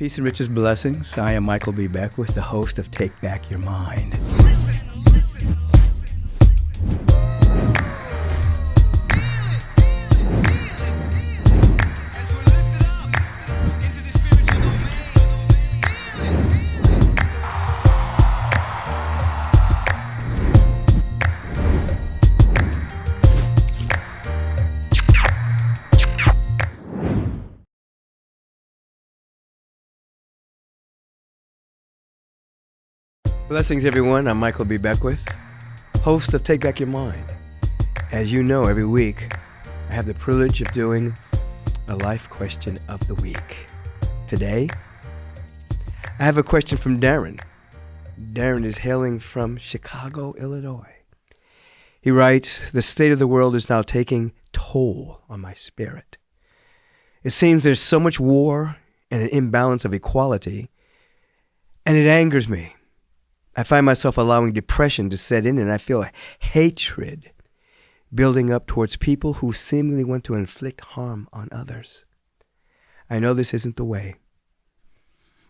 Peace and riches blessings. I am Michael B. Beckwith, the host of Take Back Your Mind. Blessings, everyone. I'm Michael B. Beckwith, host of Take Back Your Mind. As you know, every week, I have the privilege of doing a life question of the week. Today, I have a question from Daryn. Daryn is hailing from Chicago, Illinois. He writes, "The state of the world is now taking toll on my spirit. It seems there's so much war and an imbalance of equality, and it angers me. I find myself allowing depression to set in, and I feel hatred building up towards people who seemingly want to inflict harm on others. I know this isn't the way,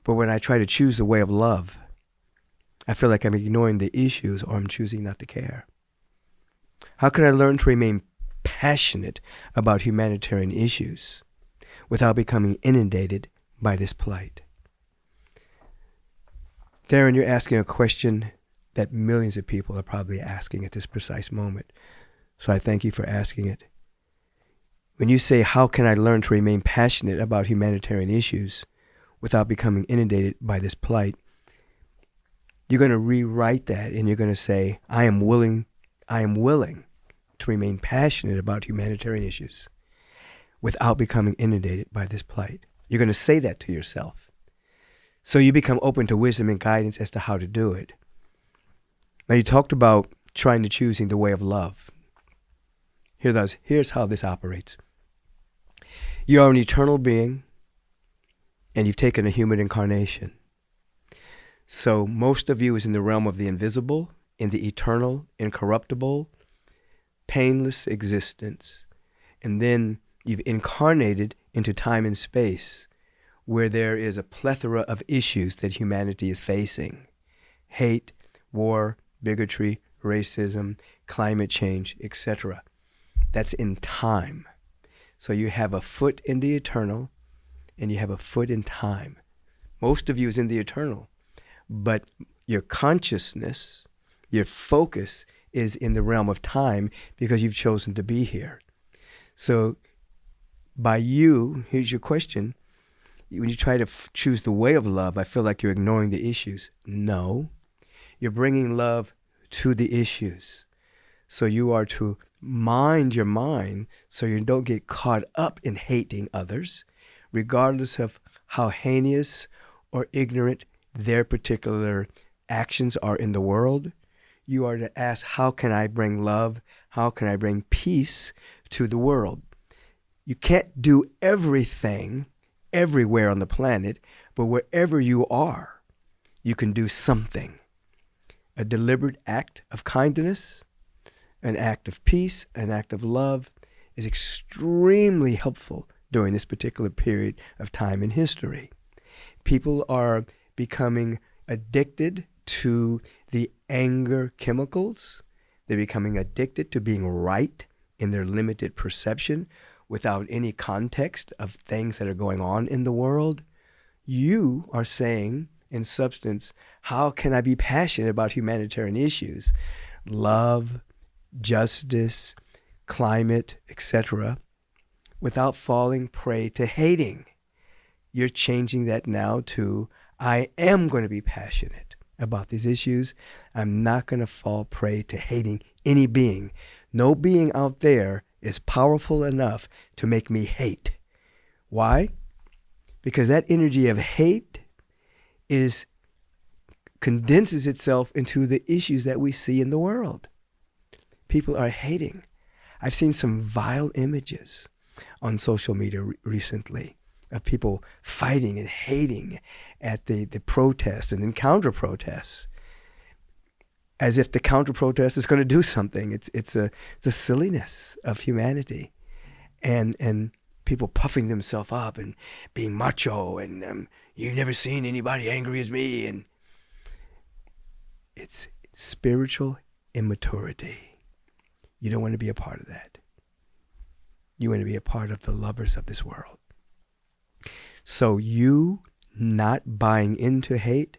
but when I try to choose the way of love, I feel like I'm ignoring the issues or I'm choosing not to care. How can I learn to remain passionate about humanitarian issues without becoming inundated by this plight?" Daryn, you're asking a question that millions of people are probably asking at this precise moment. So I thank you for asking it. When you say, how can I learn to remain passionate about humanitarian issues without becoming inundated by this plight, you're going to rewrite that and you're going to say, I am willing to remain passionate about humanitarian issues without becoming inundated by this plight. You're going to say that to yourself. So you become open to wisdom and guidance as to how to do it. Now you talked about trying to choosing the way of love. Here's how this operates. You are an eternal being, and you've taken a human incarnation. So most of you is in the realm of the invisible, in the eternal, incorruptible, painless existence. And then you've incarnated into time and space, where there is a plethora of issues that humanity is facing: hate, war, bigotry, racism, climate change, etc. That's in time. So you have a foot in the eternal and you have a foot in time. Most of you is in the eternal, but your consciousness, your focus is in the realm of time because you've chosen to be here. So by you, here's your question. When you try to choose the way of love, I feel like you're ignoring the issues. No, you're bringing love to the issues. So you are to mind your mind so you don't get caught up in hating others, regardless of how heinous or ignorant their particular actions are in the world. You are to ask, how can I bring love? How can I bring peace to the world? You can't do everything everywhere on the planet, but wherever you are, you can do something. A deliberate act of kindness, an act of peace, an act of love is extremely helpful during this particular period of time in history. People are becoming addicted to the anger chemicals. They're becoming addicted to being right in their limited perception, without any context of things that are going on in the world. You are saying, in substance, how can I be passionate about humanitarian issues? Love, justice, climate, etc., without falling prey to hating. You're changing that now to, I am going to be passionate about these issues. I'm not going to fall prey to hating any being. No being out there is powerful enough to make me hate. Why? Because that energy of hate condenses itself into the issues that we see in the world. People are hating. I've seen some vile images on social media recently of people fighting and hating at the protests and then counter-protests, as if the counter-protest is going to do something. It's a silliness of humanity, and people puffing themselves up and being macho and You've never seen anybody angry as me. And it's spiritual immaturity. You don't want to be a part of that. You want to be a part of the lovers of this world. So you not buying into hate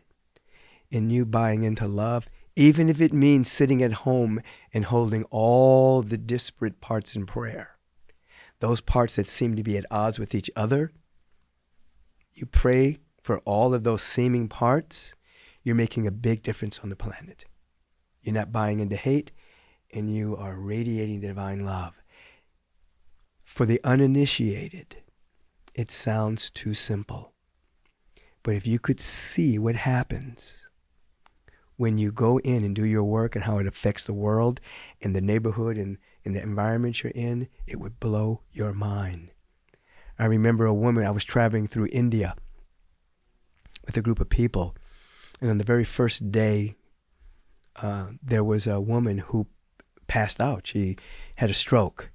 and you buying into love, even if it means sitting at home and holding all the disparate parts in prayer, those parts that seem to be at odds with each other, you pray for all of those seeming parts, you're making a big difference on the planet. You're not buying into hate, and you are radiating divine love. For the uninitiated, it sounds too simple. But if you could see what happens when you go in and do your work and how it affects the world and the neighborhood and the environment you're in, it would blow your mind. I remember a woman, I was traveling through India with a group of people, and on the very first day, there was a woman who passed out. She had a stroke.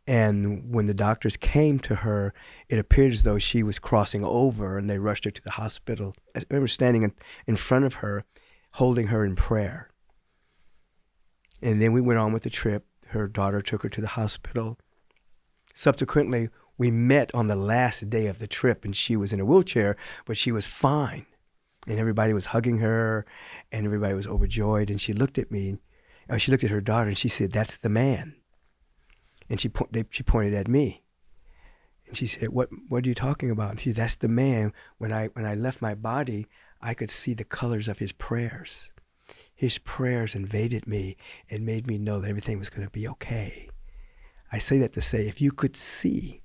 And when the doctors came to her, it appeared as though she was crossing over, and they rushed her to the hospital. I remember standing in front of her, holding her in prayer. And then we went on with the trip. Her daughter took her to the hospital. Subsequently, we met on the last day of the trip, and she was in a wheelchair, but she was fine. And everybody was hugging her, and everybody was overjoyed. And she looked at me, she looked at her daughter, and she said, "That's the man." And she pointed at me, and she said, "What are you talking about?" And she said, "That's the man. When I left my body, I could see the colors of his prayers. His prayers invaded me and made me know that everything was going to be okay." I say that to say, if you could see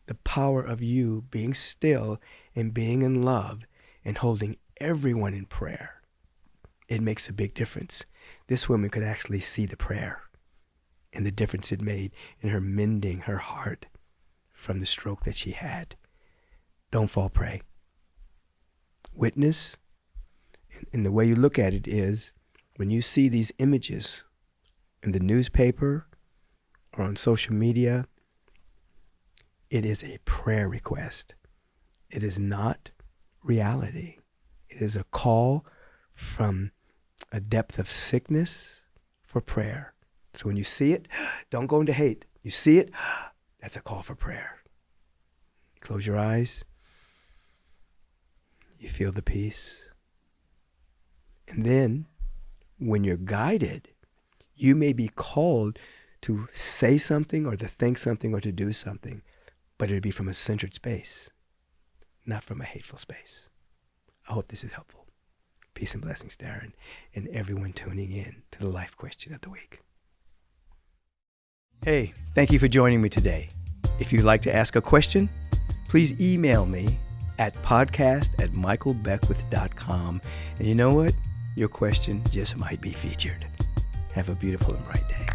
the power of you being still and being in love and holding everyone in prayer, it makes a big difference. This woman could actually see the prayer and the difference it made in her mending her heart from the stroke that she had. Don't fall prey. Witness, and the way you look at it is, when you see these images in the newspaper or on social media, it is a prayer request. It is not reality. It is a call from a depth of sickness for prayer. So when you see it, don't go into hate. You see it, that's a call for prayer. Close your eyes. You feel the peace. And then, when you're guided, you may be called to say something or to think something or to do something, but it'll be from a centered space, not from a hateful space. I hope this is helpful. Peace and blessings, Daryn, and everyone tuning in to the Life Question of the Week. Hey, thank you for joining me today. If you'd like to ask a question, please email me at podcast@michaelbeckwith.com. And you know what? Your question just might be featured. Have a beautiful and bright day.